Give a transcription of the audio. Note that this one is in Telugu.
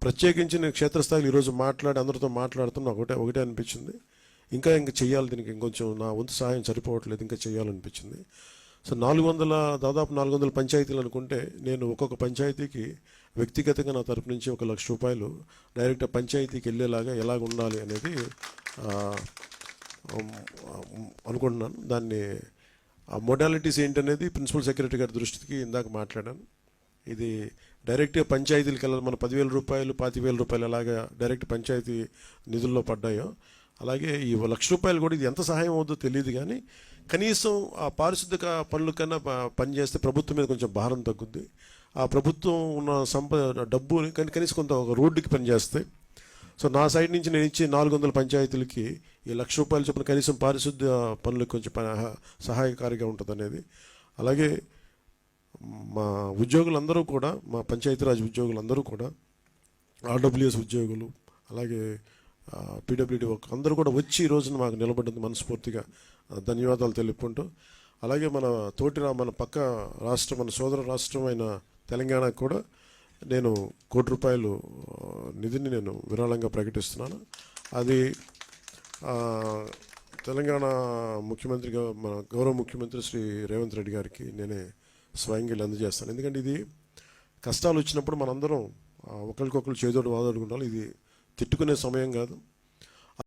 ప్రత్యేకించి నేను క్షేత్రస్థాయిలో ఈరోజు అందరితో మాట్లాడుతున్నా ఒకటే అనిపించింది, ఇంకా చెయ్యాలి, దీనికి ఇంకొంచెం నా వంతు సహాయం సరిపోవట్లేదు, ఇంకా చేయాలనిపించింది. సో దాదాపు 400 పంచాయతీలు అనుకుంటే నేను ఒక్కొక్క పంచాయతీకి వ్యక్తిగతంగా నా తరపు నుంచి 1 లక్ష రూపాయలు డైరెక్ట్ పంచాయతీకి వెళ్ళేలాగా ఎలాగ ఉండాలి అనేది అనుకుంటున్నాను. దాన్ని ఆ మోడాలిటీస్ ఏంటనేది ప్రిన్సిపల్ సెక్రటరీ గారి దృష్టికి ఇందాక మాట్లాడాను. ఇది డైరెక్ట్గా పంచాయతీలకు వెళ్ళాలి. మన 10,000 రూపాయలు 25,000 రూపాయలు ఎలాగా డైరెక్ట్ పంచాయతీ నిధుల్లో పడ్డాయో అలాగే ఈ 1 లక్ష రూపాయలు కూడా ఇది ఎంత సహాయం అవుతుందో తెలియదు, కానీ కనీసం ఆ పారిశుద్ధ్య పనుల కన్నా పనిచేస్తే ప్రభుత్వం మీద కొంచెం భారం తగ్గుద్ది. ఆ ప్రభుత్వం ఉన్న డబ్బు కనీసం కొంత ఒక రోడ్డుకి పనిచేస్తే. సో నా సైడ్ నుంచి నేను ఇచ్చే 400 పంచాయతీలకి ఈ 1 లక్ష రూపాయలు చొప్పున కనీసం పారిశుద్ధ్య పనులకు కొంచెం సహాయకారిగా ఉంటుంది అనేది. అలాగే మా ఉద్యోగులందరూ కూడా, మా పంచాయతీరాజ్ ఉద్యోగులందరూ కూడా, ఆర్డబ్ల్యూఎస్ ఉద్యోగులు, అలాగే పీడబ్ల్యూడీ అందరూ కూడా వచ్చి ఈ రోజున మాకు నిలబడింది, మనస్ఫూర్తిగా ధన్యవాదాలు తెలుపుకుంటూ. అలాగే మన పక్క రాష్ట్రం, మన సోదర రాష్ట్రం అయిన తెలంగాణకు కూడా నేను 1 కోటి రూపాయలు నిధిని నేను విరాళంగా ప్రకటిస్తున్నాను. అది తెలంగాణ ముఖ్యమంత్రిగా మన గౌరవ ముఖ్యమంత్రి శ్రీ రేవంత్ రెడ్డి గారికి నేనే స్వయంగా అందజేస్తాను. ఎందుకంటే ఇది కష్టాలు వచ్చినప్పుడు మనందరం ఒకరికొకరు చేదోడు వాదోడుకుంటాం. ఇది తిట్టుకునే సమయం కాదు.